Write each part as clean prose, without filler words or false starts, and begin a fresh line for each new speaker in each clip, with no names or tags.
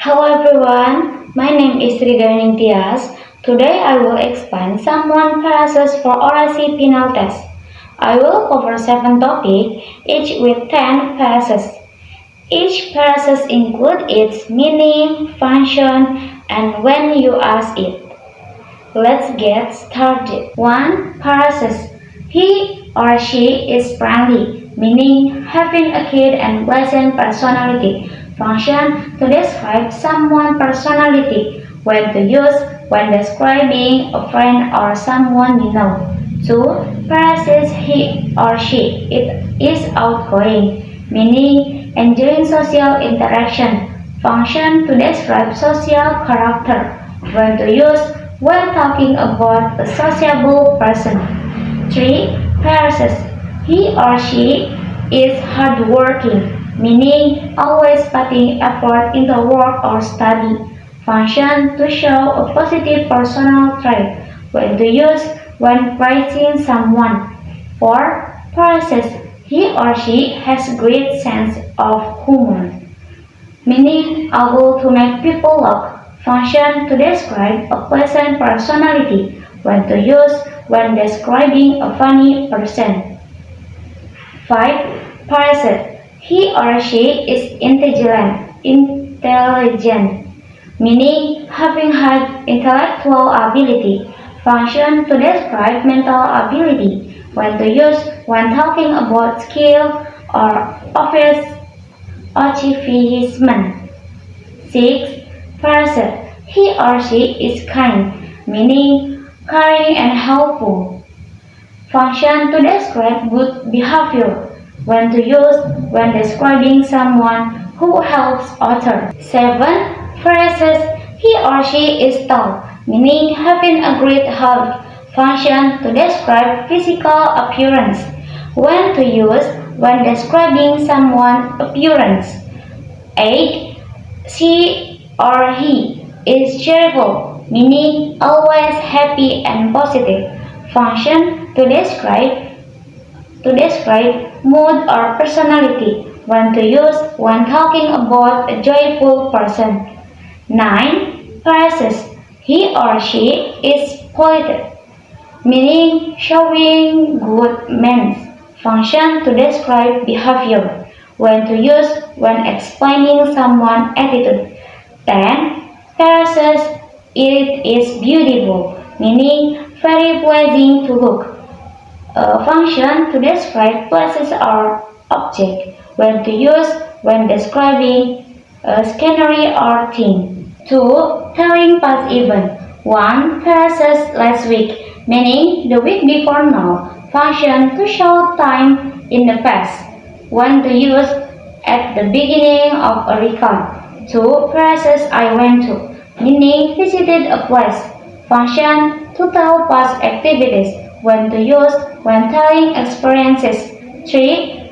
Hello everyone, my name is Ridaning Tias. Today I will explain some one phrases for Oracy Final Test. I will cover 7 topics, each with 10 phrases. Each phrase includes its meaning, function, and when you ask it. Let's get started. 1. Phrase. He or she is friendly, meaning having a kid and pleasant personality. Function to describe someone's personality. When to use when describing a friend or someone you know. 2. Phrases he or she. It is outgoing, meaning enjoying social interaction. Function to describe social character. When to use when talking about a sociable person. 3. Phrases. He or she is hardworking, meaning always putting effort into work or study. Function to show a positive personal trait. When to use when praising someone. 4. Phrases. He or she has great sense of humor, meaning able to make people laugh. Function to describe a pleasant personality. When to use when describing a funny person. 5. Phrases. He or she is intelligent, meaning having high intellectual ability. Function to describe mental ability. When to use when talking about skill or office achievement. 6. Phrases. He or she is kind, meaning caring and helpful. Function to describe good behavior. When to use when describing someone who helps others. 7. Phrases. He or she is tall, meaning having a great height. Function to describe physical appearance. When to use when describing someone's appearance. 8. She or he is cheerful, meaning always happy and positive. Function to describe mood or personality. When to use when talking about a joyful person. 9. Phrases. He or she is polite, meaning showing good manners. Function to describe behavior. When to use when explaining someone's attitude. 10. Phrases. It is beautiful, meaning very pleasing to look. Function to describe places or object. When to use when describing a scenery or thing. 2. Telling past event. 1. Phrases last week, meaning the week before now. Function to show time in the past. When to use at the beginning of a record. 2. Phrases I went to, meaning visited a place. Function to tell past activities. When to use when telling experiences. 3.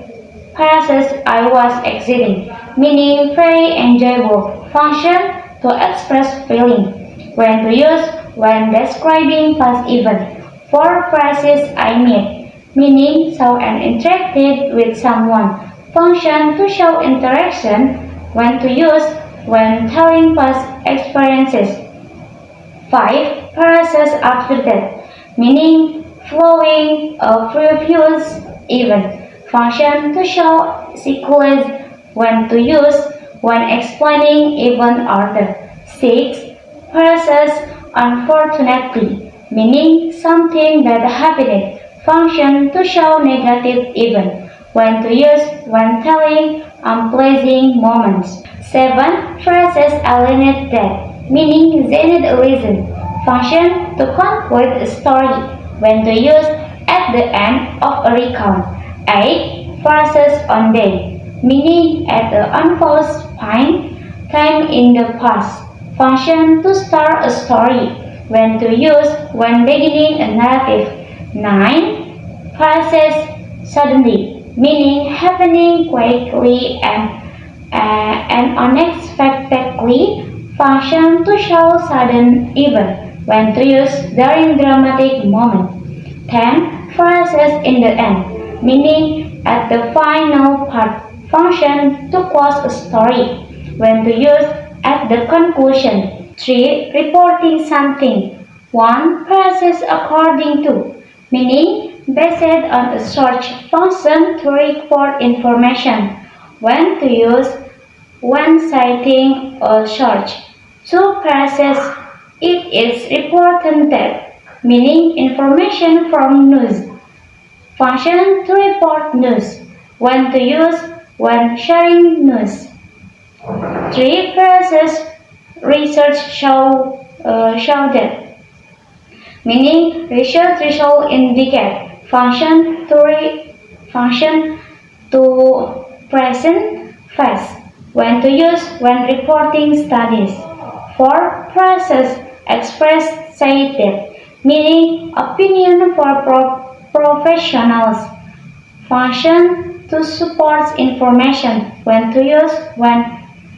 Phrases I was exciting, meaning very enjoyable. Function to express feeling. When to use when describing past event. 4. Phrases I met, meaning saw and interacted with someone. Function to show interaction. When to use when telling past experiences. 5. Phrases after that, meaning following a previous event. Function to show sequence. When to use when explaining event order. 6. Phrases unfortunately, meaning something that happened. Function to show negative event. When to use when telling unpleasant moments. 7. Phrases alienate that, meaning they need a reason. Function to conclude a story. When to use at the end of a recount. 8. Phrases on day, meaning at the unfold's time in the past. Function to start a story. When to use when beginning a narrative. 9. Phrases suddenly, meaning happening quickly and unexpectedly. Function to show sudden event. When to use during dramatic moment. 10. Phrases in the end, meaning at the final part. Function to close a story. When to use at the conclusion. 3. Reporting something. 1. Process according to, meaning based on a search function to report information. When to use when citing a search. 2. Process. It is reported that, meaning information from news. Function to report news. When to use when sharing news. 3. Process. Research show that, meaning research result indicate. Function to present phase. When to use when reporting studies. 4. Process. Express say that, meaning opinion for professionals. Function to support information. When to use when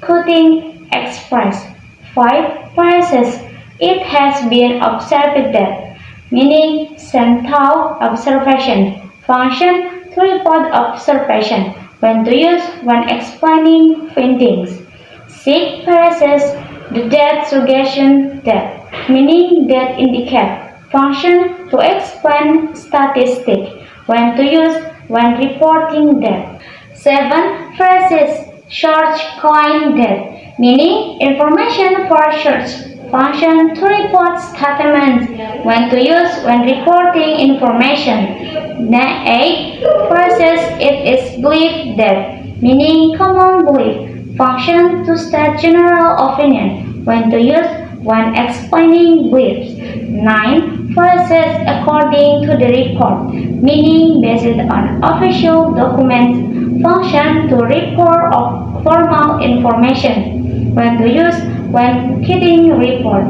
quoting express. 5. Process. It has been observed that, meaning central observation. Function to report observation. When to use when explaining findings. 6. Process. The date suggestion that, meaning that indicate. Function to explain statistic. When to use when reporting that. 7. Phrases. Search claim that, meaning information for search. Function to report statements. When to use when reporting information. 8. Phrases. It is believed that, meaning common belief. Function to state general opinion. When to use when explaining beliefs. 9. Phrases according to the report, meaning based on official documents. Function to report of formal information. When to use when getting report.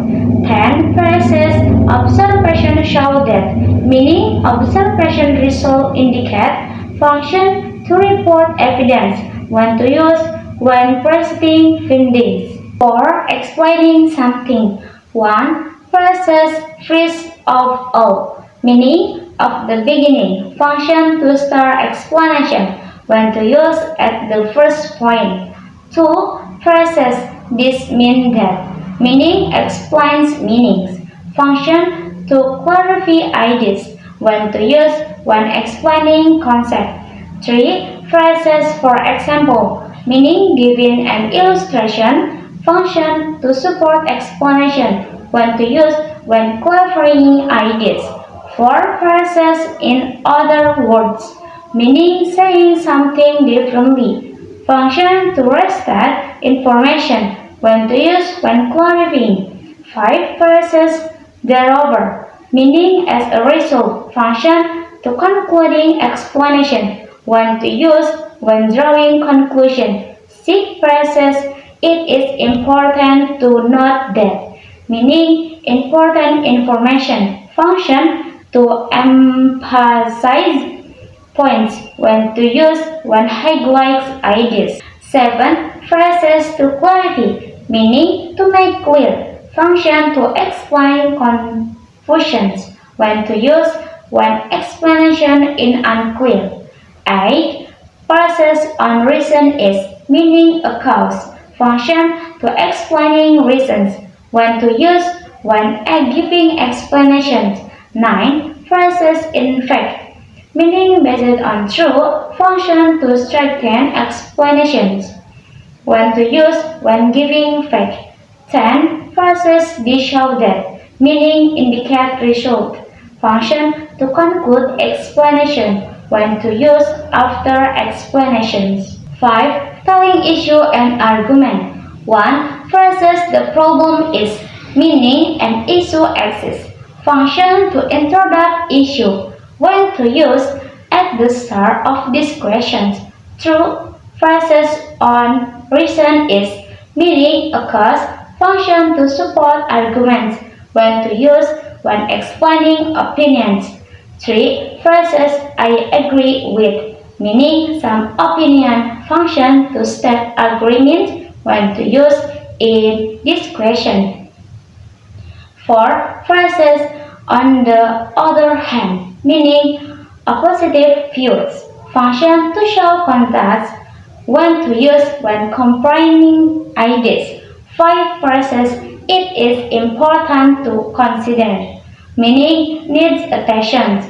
10. Phrases. Observation show that, meaning observation result indicate. Function to report evidence. When to use when presenting findings. 4. Explaining something. 1. Phrases first of all, meaning of the beginning. Function to start explanation. When to use at the first point. 2. Phrases. This means that, meaning explains meanings. Function to clarify ideas. When to use when explaining concept. 3. Phrases for example, meaning giving an illustration. Function to support explanation. When to use when clarifying ideas. 4. Phrases in other words, meaning saying something differently. Function to restate information. When to use when clarifying. 5. Phrases thereover, meaning as a result. Function to concluding explanation. When to use when drawing conclusion. 6. Phrases. It is important to note that, meaning important information. Function to emphasize points. When to use when highlights ideas. 7. Phrases to clarify, meaning to make clear. Function to explain confusions. When to use when explanation is unclear. 8. Phrases on reason is, meaning a cause. Function to explaining reasons. When to use when giving explanations. 9. Phrases in fact, meaning based on true. Function to strengthen explanations. When to use when giving fact. 10. Phrases show that, meaning indicate result. Function to conclude explanation. When to use after explanations. 5. Telling issue and argument. 1. Phrases the problem is, meaning an issue exists. Function to introduce issue. When to use at the start of discussions. 2. Phrases on reason is, meaning a cause. Function to support arguments. When to use when explaining opinions. 3. Phrases I agree with, meaning some opinion. Function to state agreement. When to use in this question. 4. Phrases on the other hand, meaning opposite views. Function to show contrast. When to use when comparing ideas. 5 phrases it is important to consider, meaning needs attention.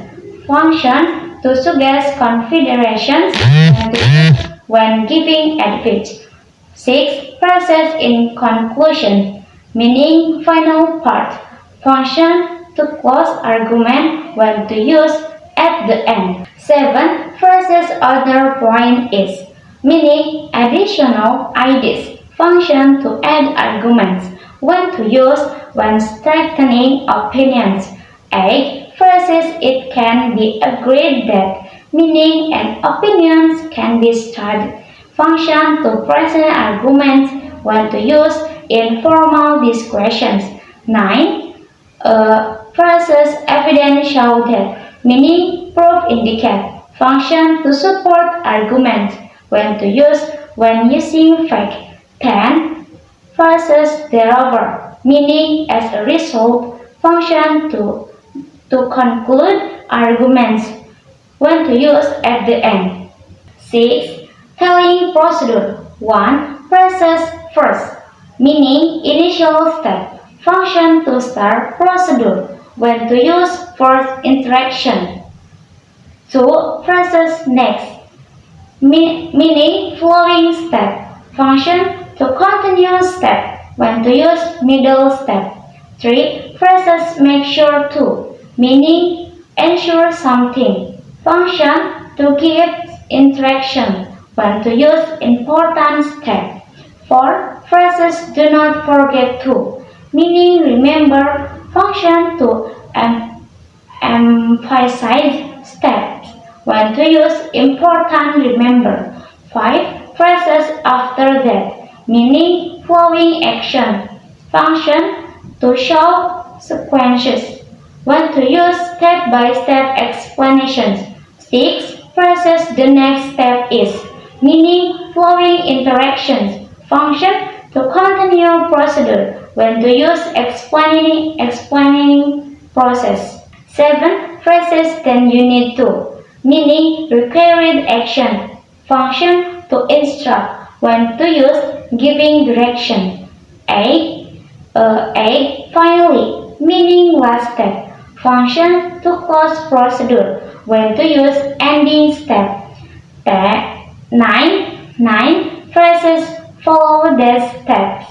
Function to suggest considerations and to use when giving advice. 6. Phrases in conclusion, meaning final part. Function to close argument when to use at the end. 7. Phrases other point is, meaning additional ideas. Function to add arguments when to use when strengthening opinions. 8. Phrases it can be agreed that, meaning and opinions can be studied. Function to present arguments when to use in formal discussions. 9. Phrases evidence show that, meaning proof indicate. Function to support arguments when to use when using fact. 10. Phrases thereover, meaning as a result. Function to conclude arguments when to use at the end. 6. Telling procedure. 1. Phrases first, meaning initial step. Function to start procedure when to use first interaction. 2. Phrases next, meaning following step. Function to continue step when to use middle step. 3. Phrases make sure to, meaning ensure something. Function to give interaction when to use important step. 4. Phrases do not forget to, meaning remember. Function to emphasize steps when to use important remember. 5. Phrases after that, meaning following action. Function to show sequences when to use step-by-step explanations. 6. Phrases the next step is, meaning following interactions. Function to continue procedure when to use explaining process. 7. Phrases then you need to, meaning required action. Function to instruct when to use giving direction. 8. Finally, meaning last step. Function to close procedure when to use ending step. 9. Phrases follow these steps,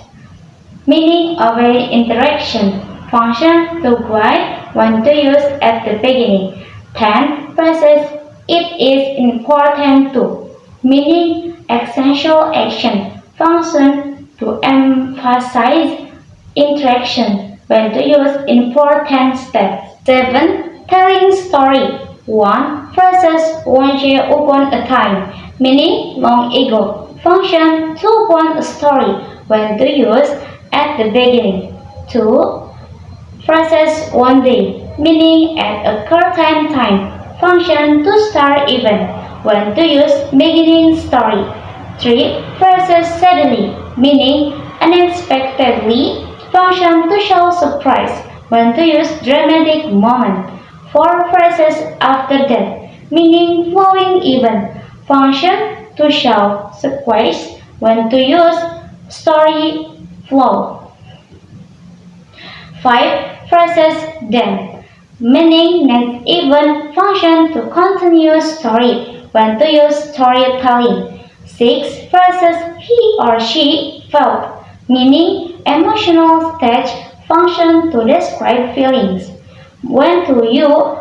meaning avoid interaction. Function to guide when to use at the beginning. 10. Phrases it is important to, meaning essential action. Function to emphasize interaction when to use important steps. 7. Telling story. 1. Phrases once upon a time, meaning long ago. Function to open a story when to use at the beginning. 2. Phrases one day, meaning at a certain time. Function to start event when to use beginning story. 3. Phrases suddenly, meaning unexpectedly. Function to show surprise when to use dramatic moment. 4. Phrases after that, meaning flowing event. Function to show sequence when to use story flow. 5. Phrases then, meaning next event. Function to continue story when to use storytelling. 6. Phrases he or she felt, meaning emotional stage. Function to describe feelings when to use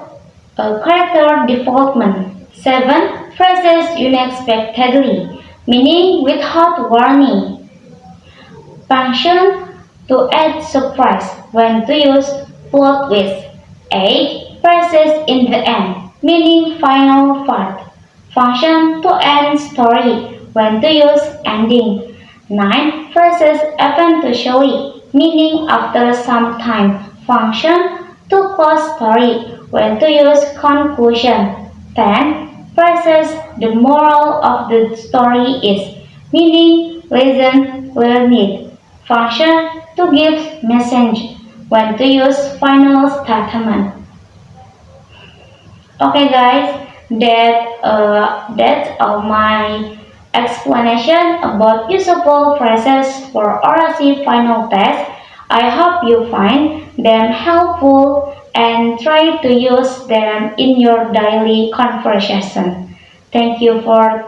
character development. 7. Phrases unexpectedly, meaning without warning. Function to add surprise when to use plot twist. 8. Phrases in the end, meaning final part. Function to end story when to use ending. 9. Phrases eventually, meaning after some time. Function to close story when to use conclusion. 10. Phrases the moral of the story is, meaning lesson learned. Function to give message when to use final statement. Okay guys, that's all my explanation about usable phrases for Oracy Final Test. I hope you find them helpful and try to use them in your daily conversation. Thank you for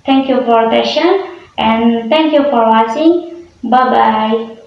thank you for attention and thank you for watching. Bye bye.